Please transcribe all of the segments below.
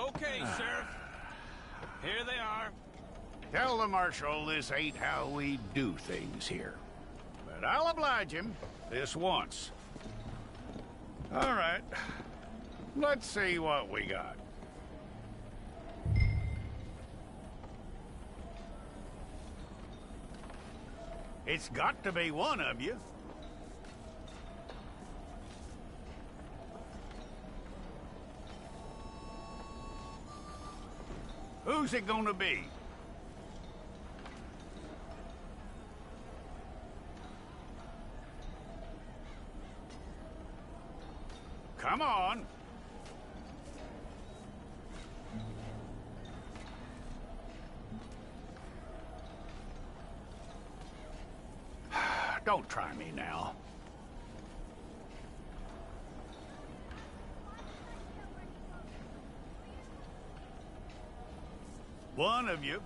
Okay, Sheriff. Here they are. Tell the Marshal this ain't how we do things here. But I'll oblige him this once. All right. Let's see what we got. It's got to be one of you. Who's it gonna be? Come on. Don't try me now. One of you.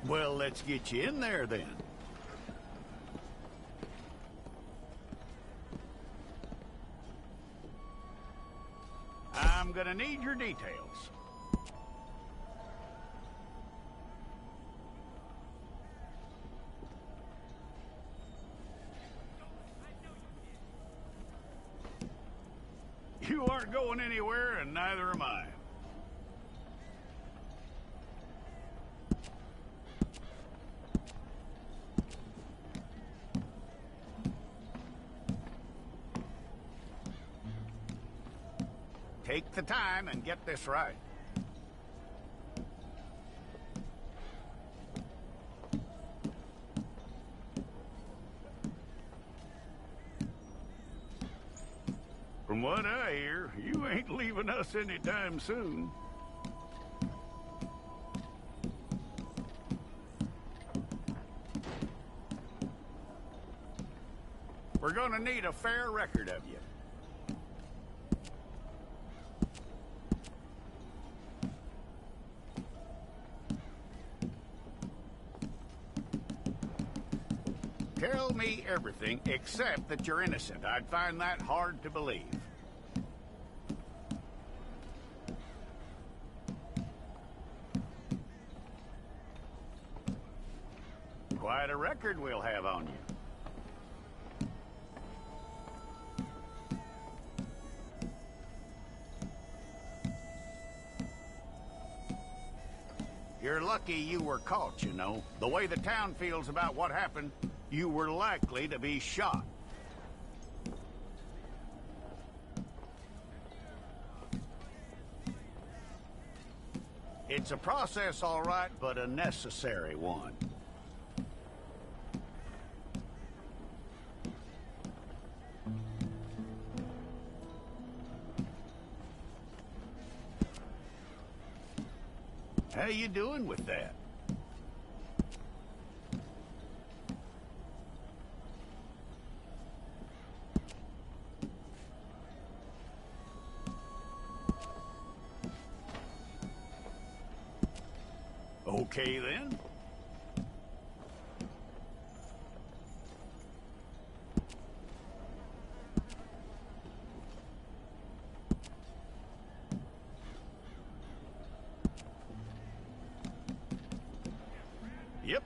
Well, let's get you in there then. I'm gonna need your details. You aren't going anywhere, and neither am I. Take the time and get this right. From what I hear, you ain't leaving us anytime soon. We're gonna need a fair record of you. Tell me everything except that you're innocent. I'd find that hard to believe. Quite a record we'll have on you. You're lucky you were caught, you know. The way the town feels about what happened, you were likely to be shot. It's a process, all right, but a necessary one. How you doing with that? Okay, then. Yep.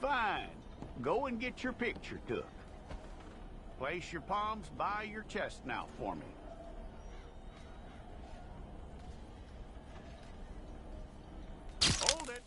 Fine. Go and get your picture took. Place your palms by your chest now for me. Hold it.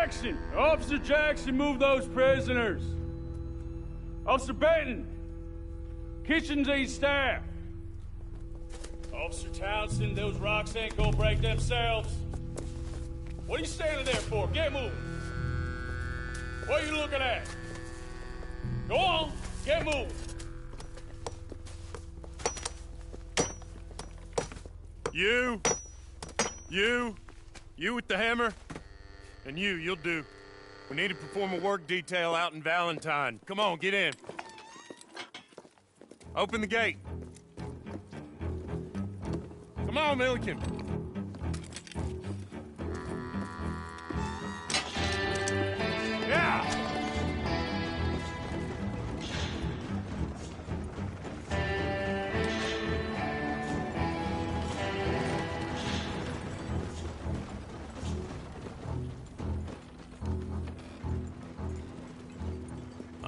Jackson! Officer Jackson, move those prisoners! Officer Benton! Kitchens these staff! Officer Townsend, those rocks ain't gonna break themselves. What are you standing there for? Get moving! What are you looking at? Go on, get moving! You with the hammer? And you'll do. We need to perform a work detail out in Valentine. Come on, get in. Open the gate. Come on, Milliken. Yeah!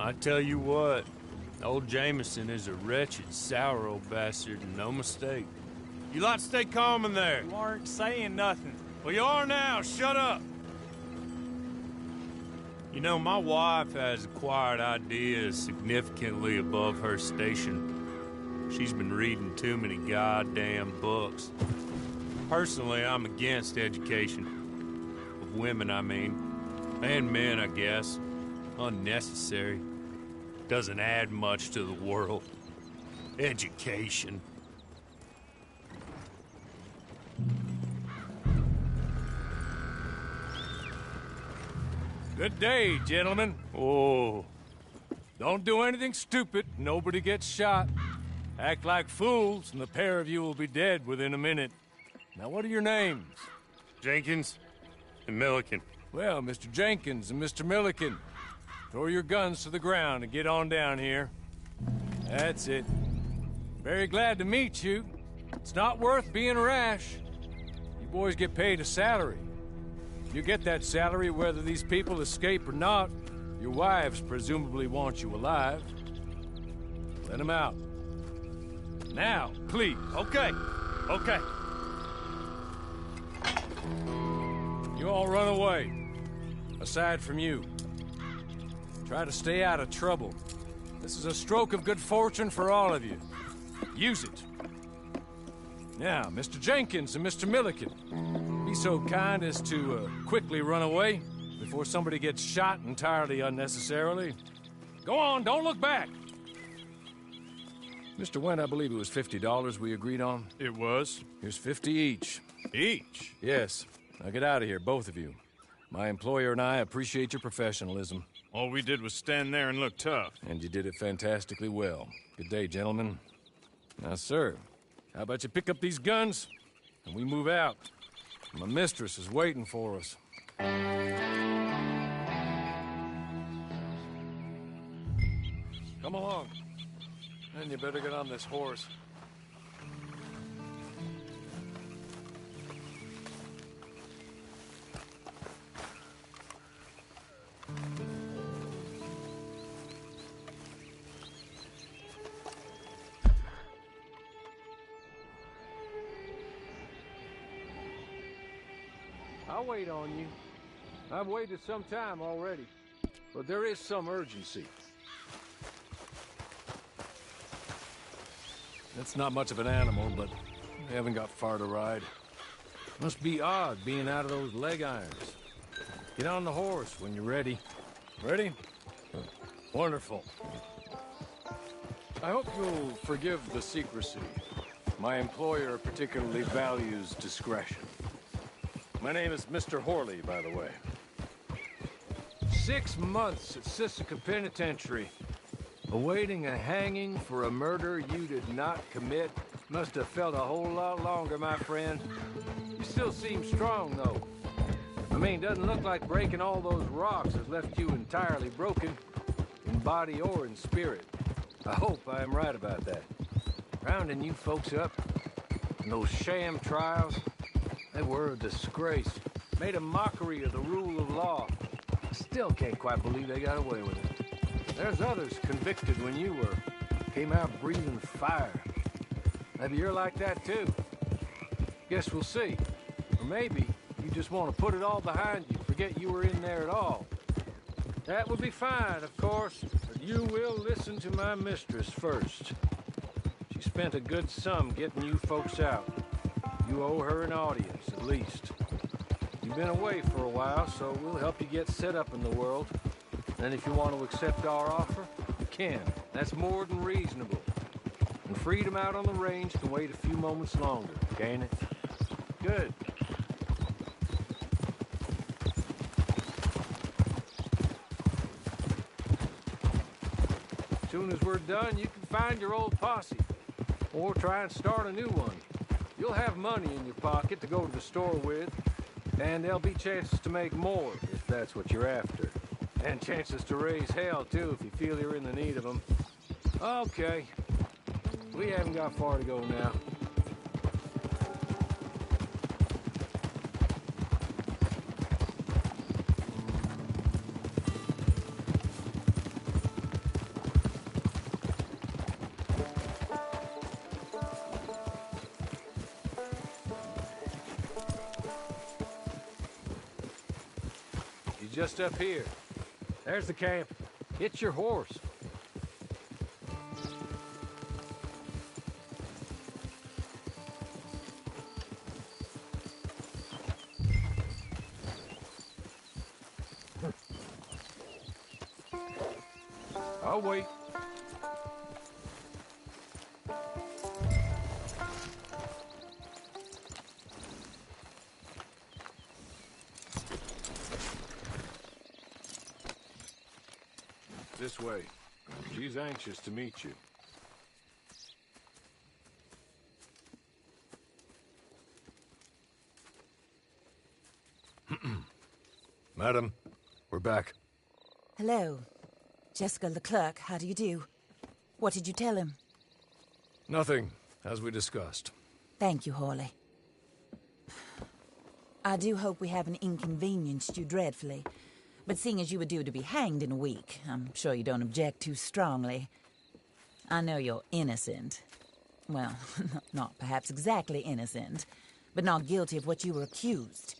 I tell you what, old Jameson is a wretched, sour old bastard, and no mistake. You lot stay calm in there. You aren't saying nothing. Well, you are now. Shut up. You know, my wife has acquired ideas significantly above her station. She's been reading too many goddamn books. Personally, I'm against education. Of women, I mean. And men, I guess. Unnecessary. Doesn't add much to the world. Education. Good day, gentlemen. Oh. Don't do anything stupid. Nobody gets shot. Act like fools, and the pair of you will be dead within a minute. Now, what are your names? Jenkins and Milliken. Well, Mr. Jenkins and Mr. Milliken, throw your guns to the ground and get on down here. That's it. Very glad to meet you. It's not worth being rash. You boys get paid a salary. You get that salary whether these people escape or not. Your wives presumably want you alive. Let them out. Now, please. Okay. You all run away. Aside from you. Try to stay out of trouble. This is a stroke of good fortune for all of you. Use it. Now, Mr. Jenkins and Mr. Milliken, be so kind as to quickly run away before somebody gets shot entirely unnecessarily. Go on, don't look back. Mr. Wendt, I believe it was $50 we agreed on. It was. Here's 50 each. Each? Yes. Now get out of here, both of you. My employer and I appreciate your professionalism. All we did was stand there and look tough. And you did it fantastically well. Good day, gentlemen. Now, sir, how about you pick up these guns and we move out? My mistress is waiting for us. Come along. And you better get on this horse. I'll wait on you. I've waited some time already, but there is some urgency. It's not much of an animal, but we haven't got far to ride. Must be odd being out of those leg irons. Get on the horse when you're ready. Ready? Wonderful. I hope you'll forgive the secrecy. My employer particularly values discretion. My name is Mr. Horley, by the way. 6 months at Sisika Penitentiary, awaiting a hanging for a murder you did not commit. Must have felt a whole lot longer, my friend. You still seem strong, though. I mean, doesn't look like breaking all those rocks has left you entirely broken, in body or in spirit. I hope I am right about that. Rounding you folks up, and those sham trials, they were a disgrace. Made a mockery of the rule of law. I still can't quite believe they got away with it. There's others convicted when you were. Came out breathing fire. Maybe you're like that too. Guess we'll see. Or maybe you just want to put it all behind you, forget you were in there at all. That would be fine, of course, but you will listen to my mistress first. She spent a good sum getting you folks out. You owe her an audience, at least. You've been away for a while, so we'll help you get set up in the world. And if you want to accept our offer, you can. That's more than reasonable. And freedom out on the range can wait a few moments longer, can't it? Good. As soon as we're done, you can find your old posse. Or try and start a new one. You'll have money in your pocket to go to the store with. And there'll be chances to make more, if that's what you're after. And chances to raise hell, too, if you feel you're in the need of them. Okay. We haven't got far to go now. You're just up here. There's the camp. Hitch your horse. I'll wait. This way. She's anxious to meet you. Madam, we're back. Hello. Jessica Leclerc, how do you do? What did you tell him? Nothing, as we discussed. Thank you, Hawley. I do hope we haven't inconvenienced you dreadfully. But seeing as you were due to be hanged in a week, I'm sure you don't object too strongly. I know you're innocent. Well, not perhaps exactly innocent, but not guilty of what you were accused.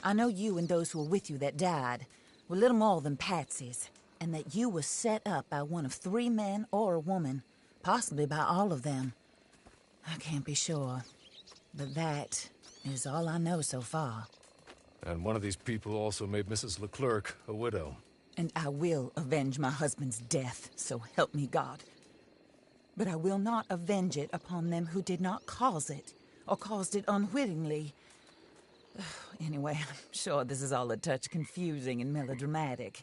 I know you and those who were with you that died were little more than patsies, and that you were set up by one of 3 men or a woman, possibly by all of them. I can't be sure, but that is all I know so far. And one of these people also made Mrs. Leclerc a widow. And I will avenge my husband's death, so help me God. But I will not avenge it upon them who did not cause it, or caused it unwittingly. Anyway, I'm sure this is all a touch confusing and melodramatic.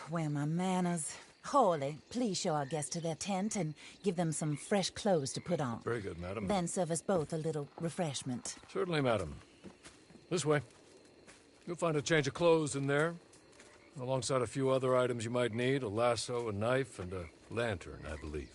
Where are my manners? Hawley, please show our guests to their tent and give them some fresh clothes to put on. Very good, madam. Then serve us both a little refreshment. Certainly, madam. This way. You'll find a change of clothes in there, alongside a few other items you might need, a lasso, a knife, and a lantern, I believe.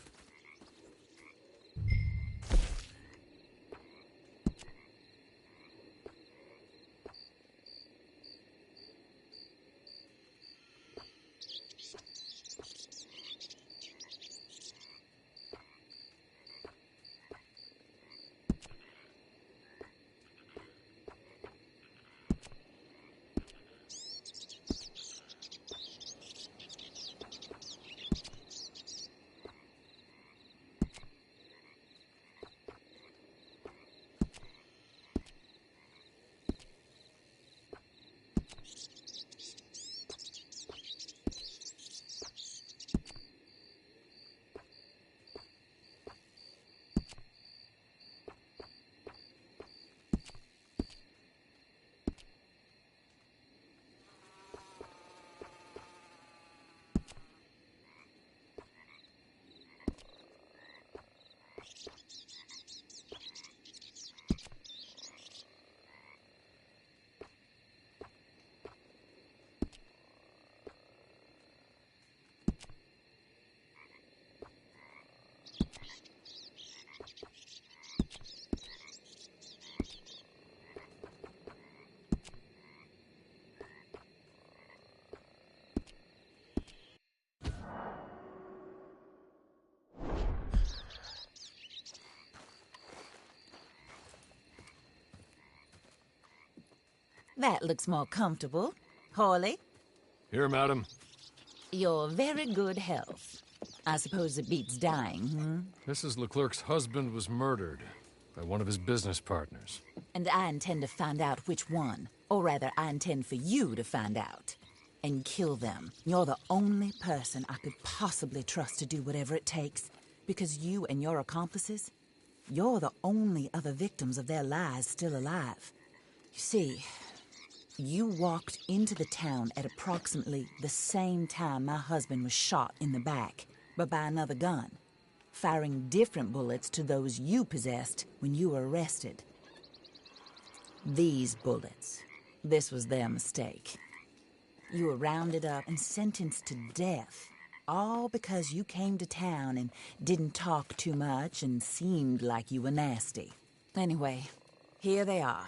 That looks more comfortable. Hawley, Here, madam. you're very good health. I suppose it beats dying, Mrs. Leclerc's husband was murdered by one of his business partners. And I intend to find out which one. Or rather, I intend for you to find out. And kill them. You're the only person I could possibly trust to do whatever it takes. Because you and your accomplices, you're the only other victims of their lies still alive. You see, you walked into the town at approximately the same time my husband was shot in the back, but by another gun, firing different bullets to those you possessed when you were arrested. These bullets, this was their mistake. You were rounded up and sentenced to death, all because you came to town and didn't talk too much and seemed like you were nasty. Anyway, here they are,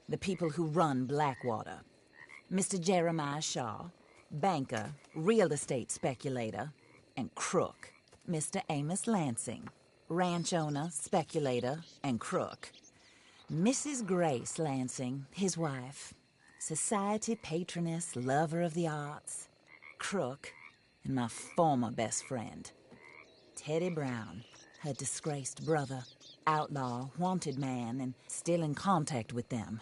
the people who run Blackwater. Mr. Jeremiah Shaw, banker, real estate speculator, and crook. Mr. Amos Lansing, ranch owner, speculator, and crook. Mrs. Grace Lansing, his wife, society patroness, lover of the arts, crook, and my former best friend. Teddy Brown, her disgraced brother, outlaw, wanted man, and still in contact with them.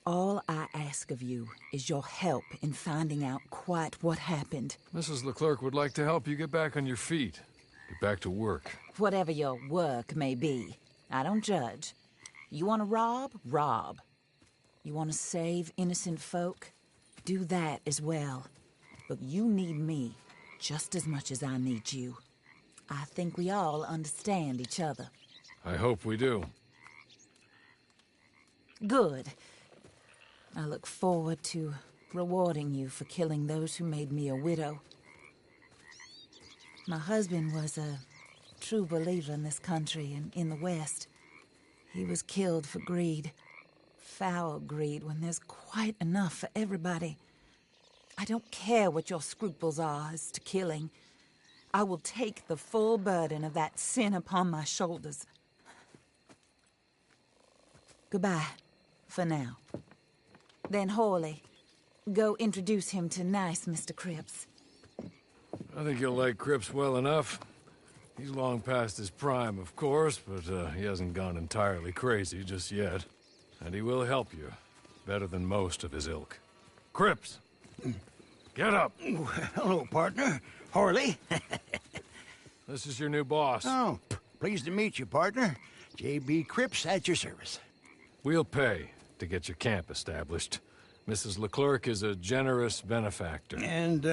All I ask of you is your help in finding out quite what happened. Mrs. Leclerc would like to help you get back on your feet. Get back to work. Whatever your work may be, I don't judge. You want to rob? Rob. You want to save innocent folk? Do that as well. But you need me just as much as I need you. I think we all understand each other. I hope we do. Good. I look forward to rewarding you for killing those who made me a widow. My husband was a true believer in this country and in the West. He was killed for greed. Foul greed when there's quite enough for everybody. I don't care what your scruples are as to killing. I will take the full burden of that sin upon my shoulders. Goodbye, for now. Then Hawley, go introduce him to nice Mr. Cripps. I think you'll like Cripps well enough. He's long past his prime, of course, but he hasn't gone entirely crazy just yet. And he will help you, better than most of his ilk. Cripps! Get up! Hello, partner. Hawley. This is your new boss. Oh, pleased to meet you, partner. J.B. Cripps at your service. We'll pay to get your camp established. Mrs. Leclerc is a generous benefactor. And,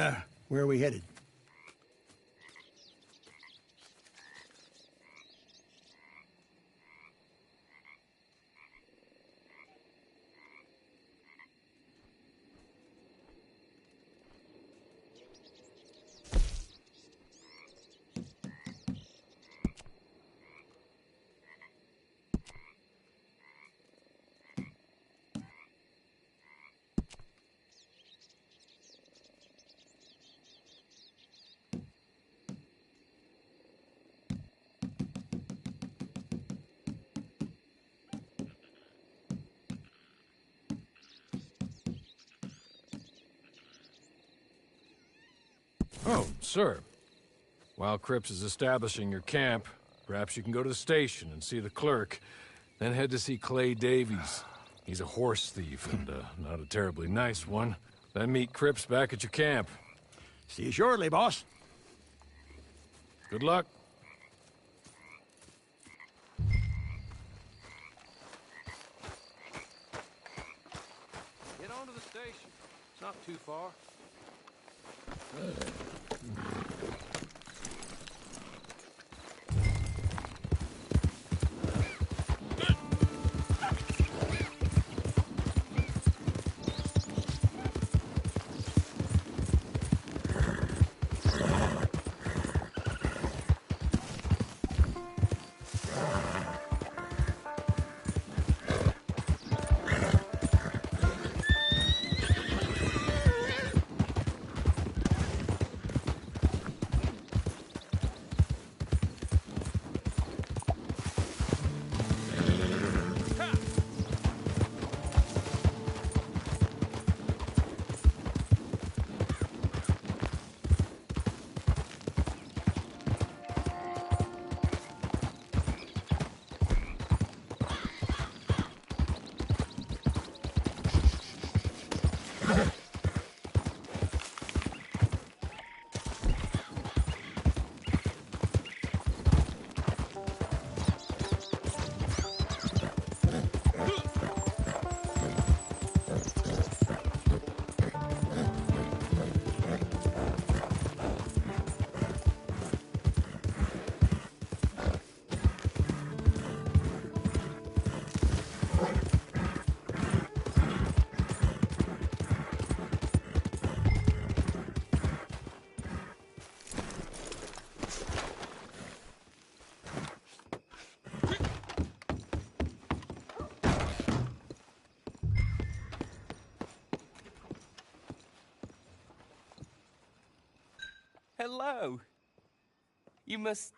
where are we headed? Oh, sir. While Cripps is establishing your camp, perhaps you can go to the station and see the clerk, then head to see Clay Davies. He's a horse thief, and not a terribly nice one. Then meet Cripps back at your camp. See you shortly, boss. Good luck. Get on to the station. It's not too far. hello. You must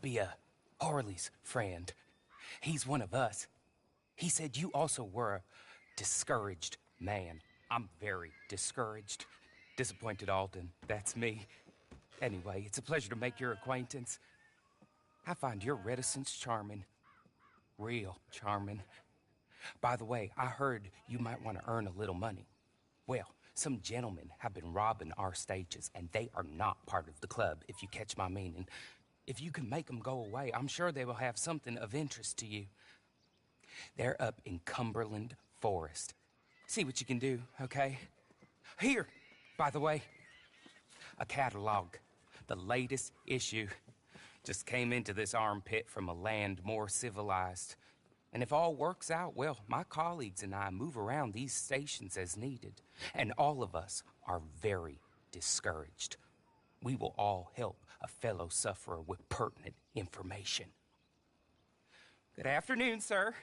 be Harley's friend. He's one of us. He said you also were a discouraged man. I'm very discouraged. Disappointed Alden, that's me. Anyway, it's a pleasure to make your acquaintance. I find your reticence charming. Real charming. By the way, I heard you might want to earn a little money. Well, some gentlemen have been robbing our stages, and they are not part of the club, if you catch my meaning. If you can make them go away, I'm sure they will have something of interest to you. They're up in Cumberland Forest. See what you can do, okay? Here, by the way, a catalog. The latest issue. Just came into this armpit from a land more civilized. And if all works out, well, my colleagues and I move around these stations as needed. And all of us are very discouraged. We will all help a fellow sufferer with pertinent information. Good afternoon, sir.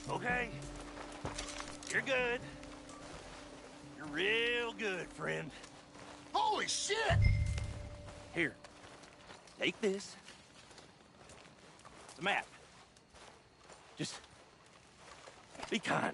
Okay? You're good. You're real good, friend. Holy shit! Here, take this. It's a map. Just be kind.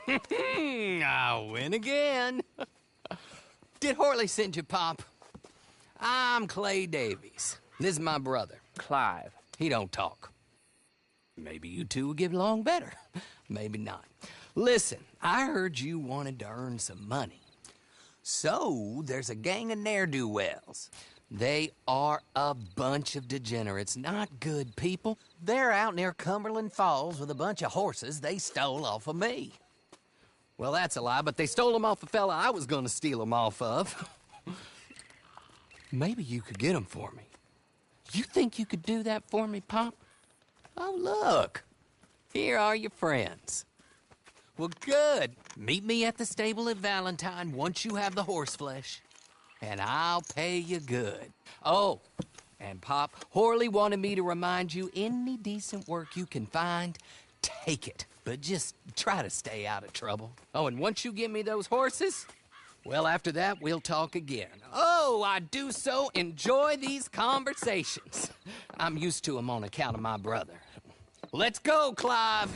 I win again. Did Horley send you, Pop? I'm Clay Davies. This is my brother, Clive. He don't talk. Maybe you two will get along better. Maybe not. Listen, I heard you wanted to earn some money. So, there's a gang of ne'er-do-wells. They are a bunch of degenerates, not good people. They're out near Cumberland Falls with a bunch of horses they stole off of me. Well, that's a lie, but they stole them off a fella I was gonna steal them off of. Maybe you could get them for me. You think you could do that for me, Pop? Oh, look. Here are your friends. Well, good. Meet me at the stable at Valentine once you have the horse flesh, and I'll pay you good. Oh, and Pop, Horley wanted me to remind you, any decent work you can find, take it. But just try to stay out of trouble. Oh, and once you give me those horses, well, after that, we'll talk again. Oh, I do so enjoy these conversations. I'm used to them on account of my brother. Let's go, Clive.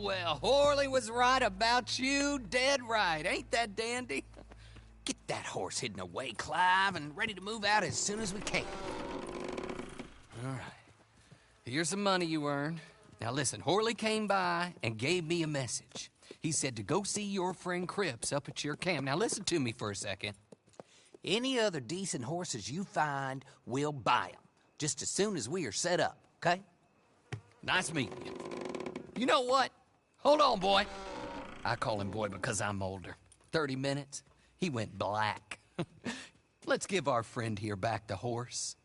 well, Horley was right about you, dead right. Ain't that dandy? Get that horse hidden away, Clive, and ready to move out as soon as we can. All right. Here's the money you earned. Now listen, Horley came by and gave me a message. He said to go see your friend Cripps up at your camp. Now listen to me for a second. Any other decent horses you find, we'll buy them. Just as soon as we are set up, okay? Nice meeting you. You know what? Hold on, boy. I call him boy because I'm older. 30 minutes, he went black. Let's give our friend here back the horse.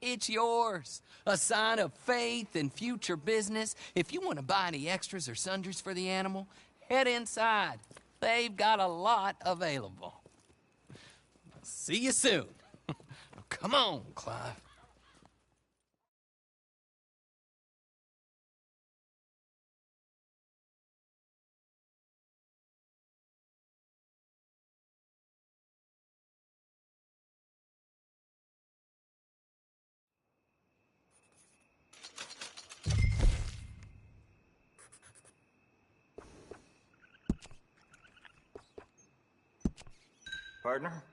It's yours. A sign of faith and future business. If you want to buy any extras or sundries for the animal, head inside. They've got a lot available. See you soon. Come on, Clive. Partner?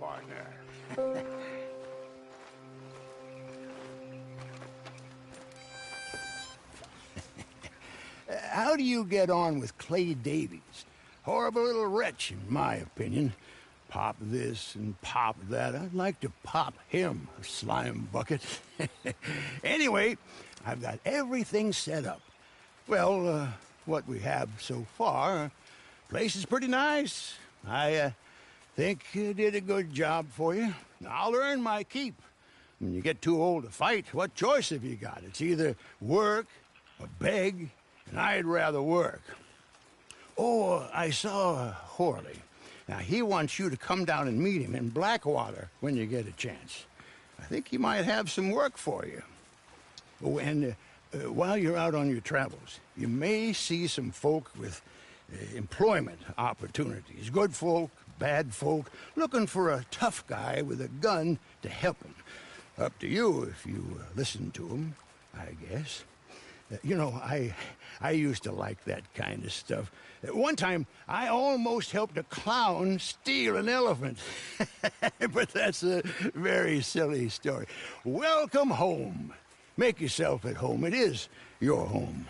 partner. How do you get on with Clay Davies? Horrible little wretch, in my opinion. Pop this and pop that. I'd like to pop him, a slime bucket. Anyway, I've got everything set up. Well, what we have so far, place is pretty nice. I think you did a good job for you. I'll earn my keep. When you get too old to fight, what choice have you got? It's either work or beg, and I'd rather work. Oh, I saw Horley. Now, he wants you to come down and meet him in Blackwater when you get a chance. I think he might have some work for you. Oh, and while you're out on your travels, you may see some folk with employment opportunities. Good folk, bad folk, looking for a tough guy with a gun to help them. Up to you if you listen to them, I guess. You know, I used to like that kind of stuff. One time, I almost helped a clown steal an elephant. But that's a very silly story. Welcome home. Make yourself at home. It is your home.